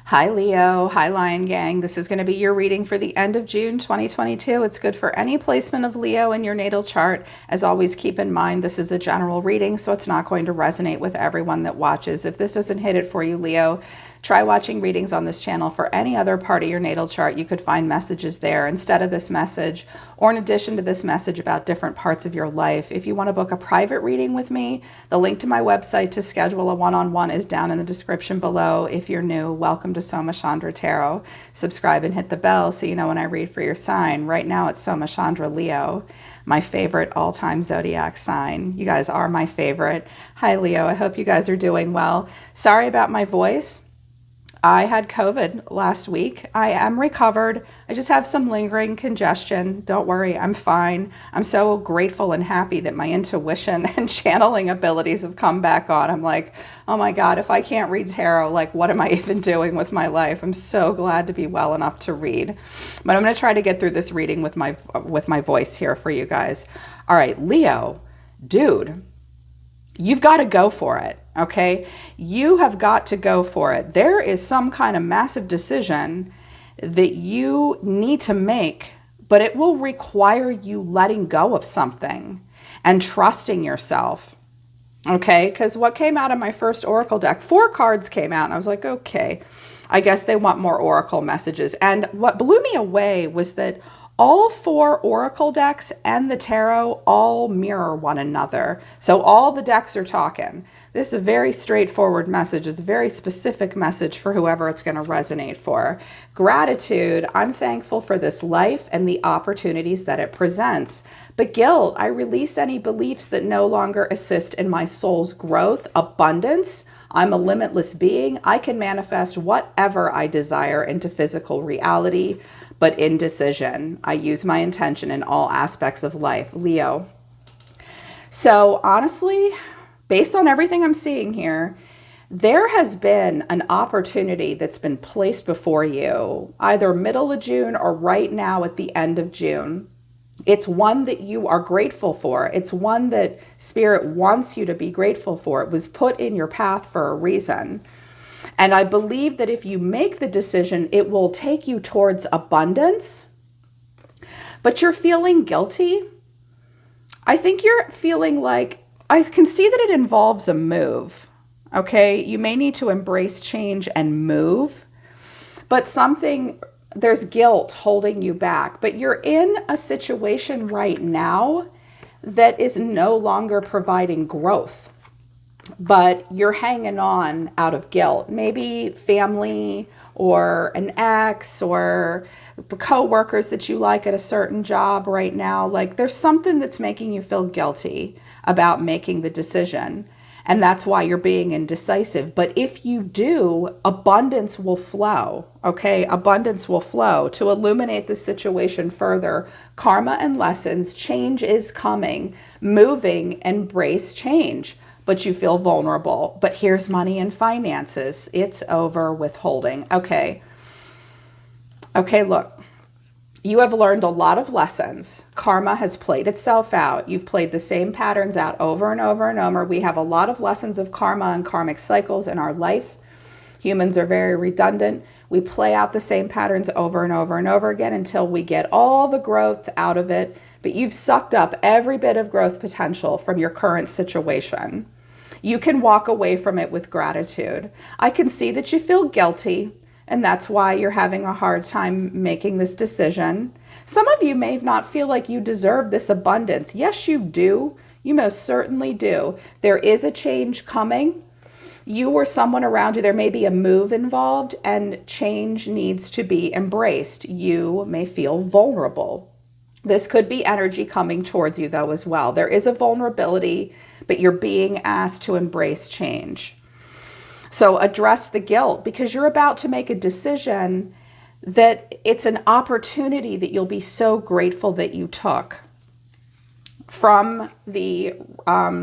Hi Leo, hi Lion Gang. This is going to be your reading for the end of June 2022. It's good for any placement of Leo in your natal chart. As always, keep in mind this is a general reading, so it's not going to resonate with everyone that watches. If this doesn't hit it for you, Leo, try watching readings on this channel for any other part of your natal chart. You could find messages there instead of this message, or in addition to this message about different parts of your life. If you want to book a private reading with me, the link to my website to schedule a one-on-one is down in the description below. If you're new, welcome to Soma Chandra Tarot. Subscribe and hit the bell so you know when I read for your sign. Right now it's Soma Chandra Leo, my favorite all-time zodiac sign. You guys are my favorite. Hi Leo, I hope you guys are doing well. Sorry about my voice. I had COVID last week. I am recovered. I just have some lingering congestion. Don't worry, I'm fine. I'm so grateful and happy that my intuition and channeling abilities have come back on. I'm like, oh my God, if I can't read tarot, like what am I even doing with my life? I'm so glad to be well enough to read. But I'm going to try to get through this reading with my voice here for you guys. All right, Leo, dude, you've got to go for it. Okay, you have got to go for it. There is some kind of massive decision that you need to make, but it will require you letting go of something and trusting yourself. Okay, because what came out of my first oracle deck, 4 cards came out, and I was like, okay, I guess they want more oracle messages. And what blew me away was that all 4 oracle decks and the tarot all mirror one another. So all the decks are talking. This is a very straightforward message. It's a very specific message for whoever it's going to resonate for. Gratitude, I'm thankful for this life and the opportunities that it presents. But guilt, I release any beliefs that no longer assist in my soul's growth. Abundance, I'm a limitless being. I can manifest whatever I desire into physical reality. But indecision, I use my intention in all aspects of life. Leo. So honestly, based on everything I'm seeing here, there has been an opportunity that's been placed before you, either middle of June or right now at the end of June. It's one that you are grateful for. It's one that Spirit wants you to be grateful for. It was put in your path for a reason. And I believe that if you make the decision, it will take you towards abundance, but you're feeling guilty. I think you're feeling like, I can see that it involves a move. Okay, you may need to embrace change and move, but there's guilt holding you back. But you're in a situation right now that is no longer providing growth, but you're hanging on out of guilt. Maybe family or an ex or co-workers that you like at a certain job right now. Like there's something that's making you feel guilty about making the decision. And that's why you're being indecisive. But if you do, abundance will flow, okay? Abundance will flow. To illuminate the situation further, karma and lessons, change is coming. Moving, embrace change. But you feel vulnerable. But here's money and finances. It's over withholding. Okay, look. You have learned a lot of lessons. Karma has played itself out. You've played the same patterns out over and over and over. We have a lot of lessons of karma and karmic cycles in our life. Humans are very redundant. We play out the same patterns over and over and over again until we get all the growth out of it. But you've sucked up every bit of growth potential from your current situation. You can walk away from it with gratitude. I can see that you feel guilty, and that's why you're having a hard time making this decision. Some of you may not feel like you deserve this abundance. Yes, you do. You most certainly do. There is a change coming. You or someone around you, there may be a move involved, and change needs to be embraced. You may feel vulnerable. This could be energy coming towards you, though, as well. There is a vulnerability, but you're being asked to embrace change. So address the guilt, because you're about to make a decision that it's an opportunity that you'll be so grateful that you took. From the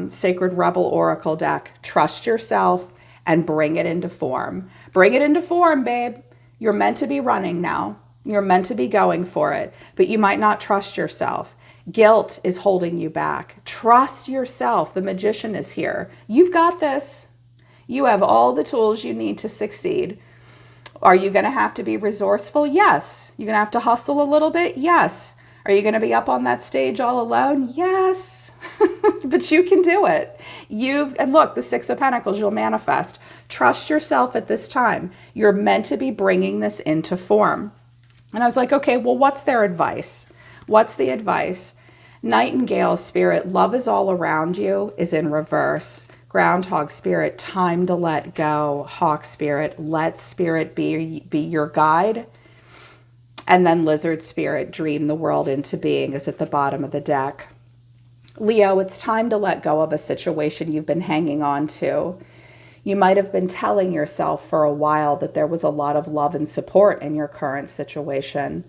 Sacred Rebel Oracle deck, trust yourself and bring it into form. Bring it into form, babe. You're meant to be running now. You're meant to be going for it, but you might not trust yourself. Guilt is holding you back. Trust yourself. The magician is here. You've got this. You have all the tools you need to succeed. Are you going to have to be resourceful? Yes. You're going to have to hustle a little bit? Yes. Are you going to be up on that stage all alone? Yes. But you can do it. And look, the Six of Pentacles, you'll manifest. Trust yourself at this time. You're meant to be bringing this into form. And I was like, okay, well, what's their advice? What's the advice? Nightingale spirit, love is all around you, is in reverse. Groundhog spirit, time to let go. Hawk spirit, let spirit be your guide. And then lizard spirit, dream the world into being, is at the bottom of the deck. Leo, it's time to let go of a situation you've been hanging on to. You might have been telling yourself for a while that there was a lot of love and support in your current situation.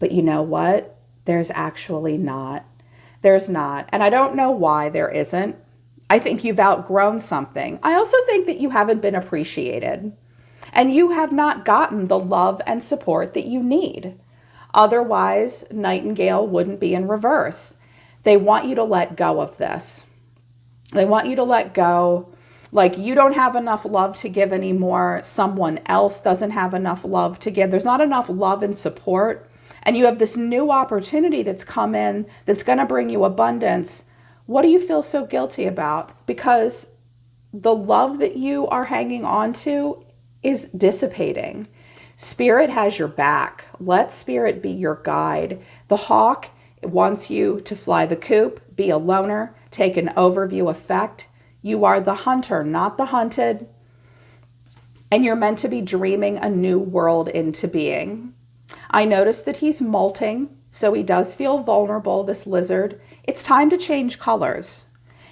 But you know what? There's actually not. There's not. And I don't know why there isn't. I think you've outgrown something. I also think that you haven't been appreciated. And you have not gotten the love and support that you need. Otherwise, Nightingale wouldn't be in reverse. They want you to let go of this. They want you to let go. Like you don't have enough love to give anymore. Someone else doesn't have enough love to give. There's not enough love and support. And you have this new opportunity that's come in that's going to bring you abundance. What do you feel so guilty about? Because the love that you are hanging on to is dissipating. Spirit has your back. Let spirit be your guide. The hawk wants you to fly the coop, be a loner, take an overview effect. You are the hunter, not the hunted. And you're meant to be dreaming a new world into being. I noticed that he's molting, so he does feel vulnerable, this lizard. It's time to change colors.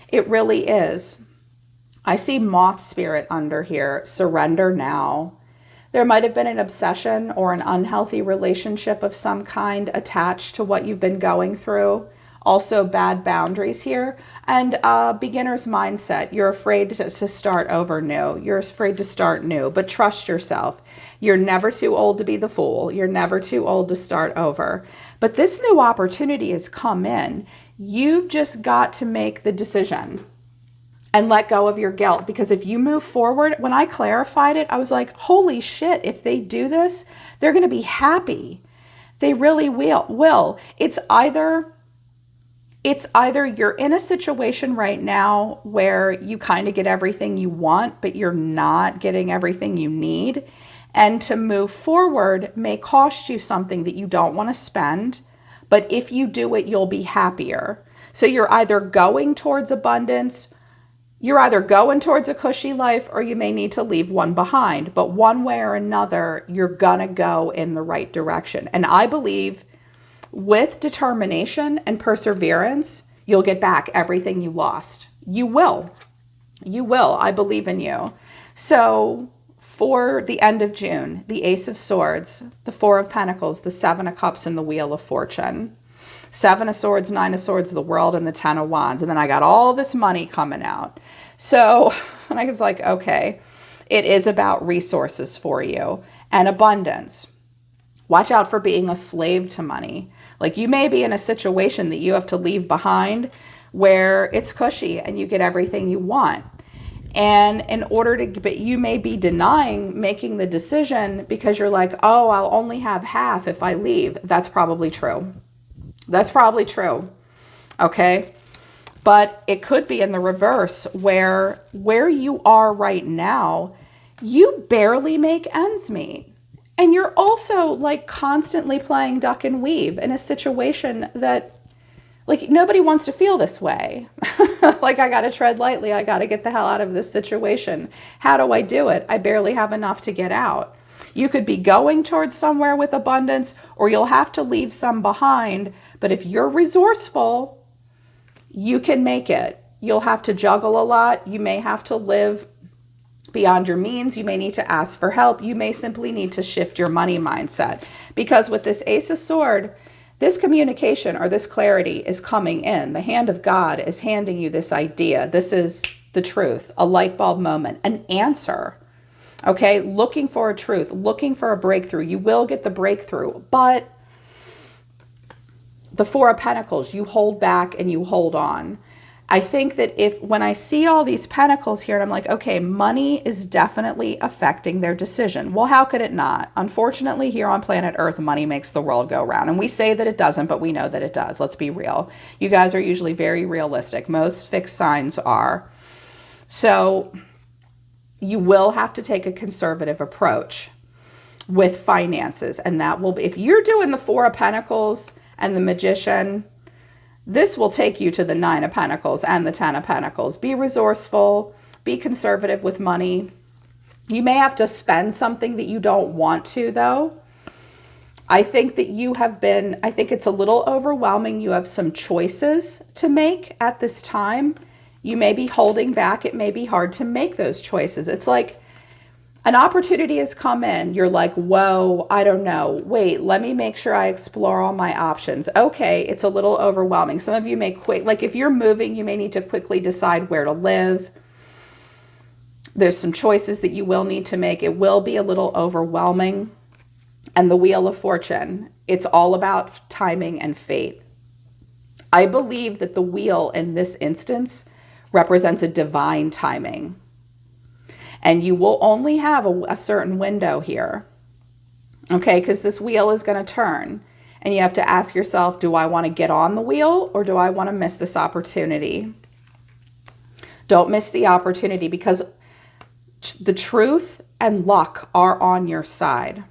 It really is. I see moth spirit under here. Surrender now. There might have been an obsession or an unhealthy relationship of some kind attached to what you've been going through. Also bad boundaries here. And beginner's mindset. You're afraid to start over new. You're afraid to start new, but trust yourself. You're never too old to be the fool. You're never too old to start over. But this new opportunity has come in. You've just got to make the decision and let go of your guilt. Because if you move forward, when I clarified it, I was like, holy shit, if they do this, they're going to be happy. They really will. It's either you're in a situation right now where you kind of get everything you want, but you're not getting everything you need. And to move forward may cost you something that you don't want to spend. But if you do it, you'll be happier. So you're either going towards abundance, you're either going towards a cushy life, or you may need to leave one behind. But one way or another, you're gonna go in the right direction. And I believe with determination and perseverance, you'll get back everything you lost. You will. You will. I believe in you. So for the end of June, the Ace of Swords, the Four of Pentacles, the Seven of Cups, and the Wheel of Fortune. Seven of Swords, Nine of Swords, the World, and the Ten of Wands. And then I got all this money coming out. So, and I was like, okay, it is about resources for you and abundance. Watch out for being a slave to money. Like you may be in a situation that you have to leave behind where it's cushy and you get everything you want. And in order to, but you may be denying making the decision because you're like, oh, I'll only have half if I leave. That's probably true. That's probably true. Okay. But it could be in the reverse where you are right now, you barely make ends meet. And you're also like constantly playing duck and weave in a situation that like nobody wants to feel this way. Like I got to tread lightly. I got to get the hell out of this situation. How do I do it? I barely have enough to get out. You could be going towards somewhere with abundance, or you'll have to leave some behind. But if you're resourceful, you can make it. You'll have to juggle a lot. You may have to live beyond your means. You may need to ask for help. You may simply need to shift your money mindset. Because with this Ace of Swords, this communication or this clarity is coming in. The hand of God is handing you this idea. This is the truth, a light bulb moment, an answer. Okay, looking for a truth, looking for a breakthrough. You will get the breakthrough, but the Four of Pentacles, you hold back and you hold on. I think that when I see all these pentacles here and I'm like, okay, money is definitely affecting their decision. Well, how could it not? Unfortunately, here on planet Earth, money makes the world go round. And we say that it doesn't, but we know that it does. Let's be real. You guys are usually very realistic. Most fixed signs are. So you will have to take a conservative approach with finances. And that will be, if you're doing the Four of Pentacles and the Magician, this will take you to the Nine of Pentacles and the Ten of Pentacles. Be resourceful, be conservative with money. You may have to spend something that you don't want to, though. I think that I think it's a little overwhelming. You have some choices to make at this time. You may be holding back. It may be hard to make those choices. It's like an opportunity has come in. You're like, whoa, I don't know. Wait, let me make sure I explore all my options. Okay, it's a little overwhelming. Some of you may like if you're moving, you may need to quickly decide where to live. There's some choices that you will need to make. It will be a little overwhelming. And the Wheel of Fortune, it's all about timing and fate. I believe that the wheel in this instance represents a divine timing. And you will only have a certain window here, okay? Because this wheel is going to turn. And you have to ask yourself, do I want to get on the wheel or do I want to miss this opportunity? Don't miss the opportunity, because the truth and luck are on your side.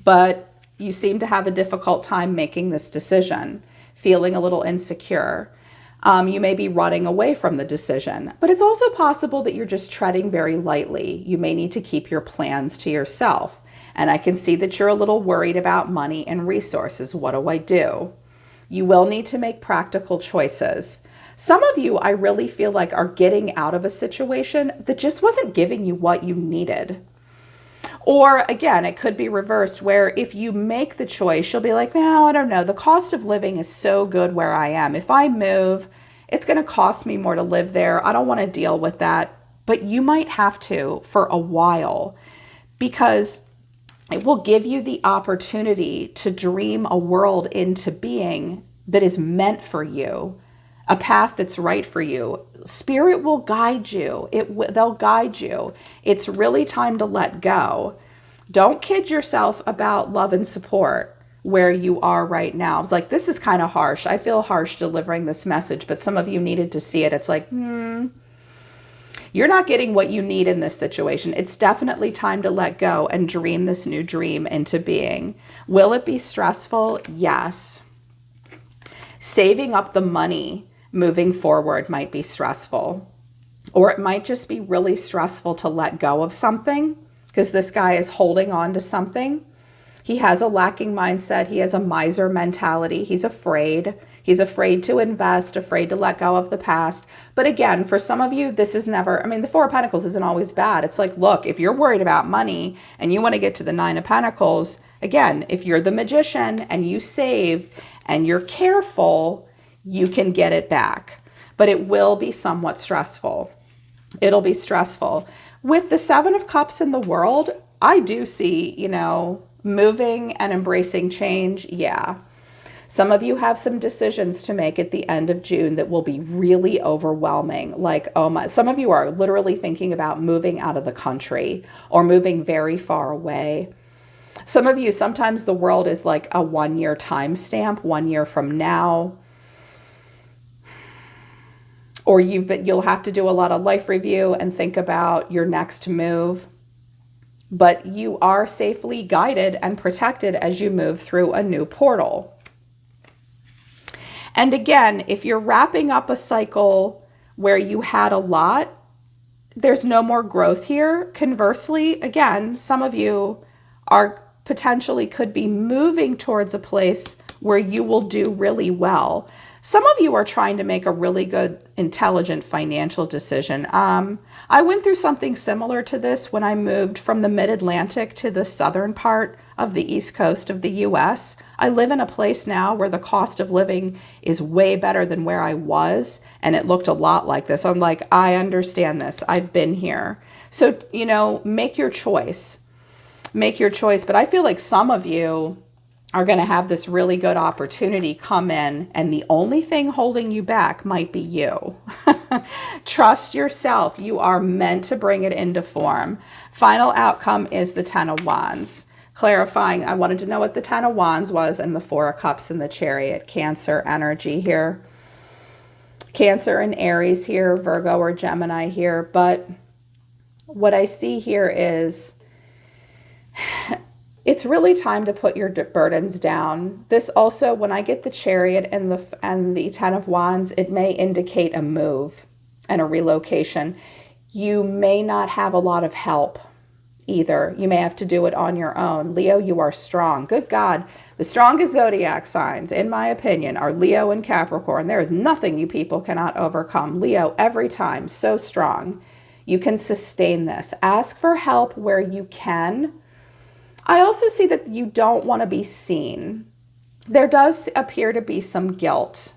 But you seem to have a difficult time making this decision, feeling a little insecure. You may be running away from the decision, but it's also possible that you're just treading very lightly. You may need to keep your plans to yourself. And I can see that you're a little worried about money and resources. What do I do? You will need to make practical choices. Some of you, I really feel like, are getting out of a situation that just wasn't giving you what you needed. Or again, it could be reversed, where if you make the choice, you'll be like, no, I don't know. The cost of living is so good where I am. If I move, it's going to cost me more to live there. I don't want to deal with that. But you might have to for a while, because it will give you the opportunity to dream a world into being that is meant for you, a path that's right for you. Spirit will guide you. They'll guide you. It's really time to let go. Don't kid yourself about love and support where you are right now. It's like, this is kind of harsh. I feel harsh delivering this message, but some of you needed to see it. It's like, you're not getting what you need in this situation. It's definitely time to let go and dream this new dream into being. Will it be stressful? Yes. Saving up the money moving forward might be stressful, or it might just be really stressful to let go of something, because this guy is holding on to something. He has a lacking mindset. He has a miser mentality. He's afraid. He's afraid to invest, afraid to let go of the past. But again, for some of you, this is never, the Four of Pentacles isn't always bad. It's like, look, if you're worried about money and you want to get to the Nine of Pentacles, again, if you're the Magician and you save and you're careful, you can get it back. But it will be somewhat stressful. It'll be stressful. With the Seven of Cups in the world, I do see, moving and embracing change. Yeah. Some of you have some decisions to make at the end of June that will be really overwhelming. Like, oh my, some of you are literally thinking about moving out of the country or moving very far away. Some of you, sometimes the world is like a 1-year time stamp, 1 year from now. Or you'll have to do a lot of life review and think about your next move. But you are safely guided and protected as you move through a new portal. And again, if you're wrapping up a cycle where you had a lot, there's no more growth here. Conversely, again, some of you are potentially could be moving towards a place where you will do really well. Some of you are trying to make a really good, intelligent financial decision. I went through something similar to this when I moved from the mid-Atlantic to the southern part of the East Coast of the US. I live in a place now where the cost of living is way better than where I was, and it looked a lot like this. I'm like, I understand this. I've been here. So, make your choice. Make your choice. But I feel like some of you are going to have this really good opportunity come in, and the only thing holding you back might be you. Trust yourself. You are meant to bring it into form. Final outcome is the Ten of Wands. Clarifying, I wanted to know what the Ten of Wands was and the Four of Cups and the Chariot. Cancer energy here. Cancer and Aries here, Virgo or Gemini here. But what I see here is it's really time to put your burdens down. This also, when I get the Chariot and the Ten of Wands, it may indicate a move and a relocation. You may not have a lot of help either. You may have to do it on your own. Leo, you are strong. Good God. The strongest zodiac signs, in my opinion, are Leo and Capricorn. There is nothing you people cannot overcome. Leo, every time, so strong. You can sustain this. Ask for help where you can. I also see that you don't want to be seen. There does appear to be some guilt.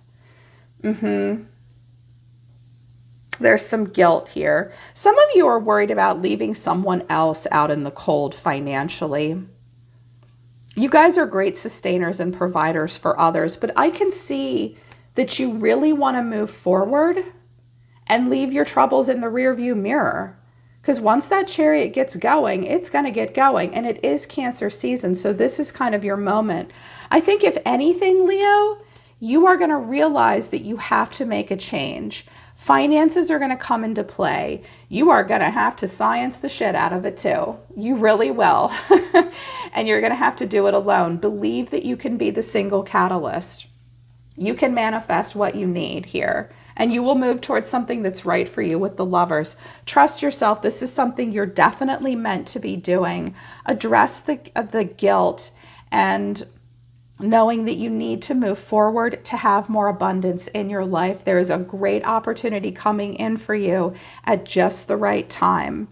There's some guilt here. Some of you are worried about leaving someone else out in the cold financially. You guys are great sustainers and providers for others, but I can see that you really want to move forward and leave your troubles in the rearview mirror. Because once that Chariot gets going, it's going to get going. And it is Cancer season, so this is kind of your moment. I think if anything, Leo, you are going to realize that you have to make a change. Finances are going to come into play. You are going to have to science the shit out of it too. You really will. And you're going to have to do it alone. Believe that you can be the single catalyst. You can manifest what you need here. And you will move towards something that's right for you with the Lovers. Trust yourself. This is something you're definitely meant to be doing. Address the guilt and knowing that you need to move forward to have more abundance in your life. There is a great opportunity coming in for you at just the right time.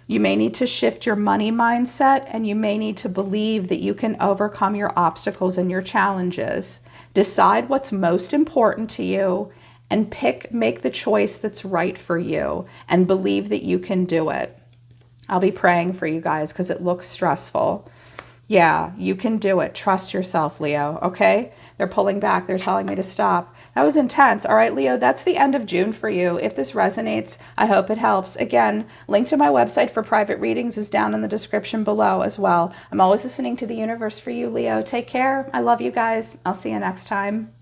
You may need to shift your money mindset, and you may need to believe that you can overcome your obstacles and your challenges. Decide what's most important to you and make the choice that's right for you, and believe that you can do it. I'll be praying for you guys because it looks stressful. Yeah, you can do it. Trust yourself, Leo, okay? They're pulling back. They're telling me to stop. That was intense. All right, Leo, that's the end of June for you. If this resonates, I hope it helps. Again, link to my website for private readings is down in the description below as well. I'm always listening to the universe for you, Leo. Take care. I love you guys. I'll see you next time.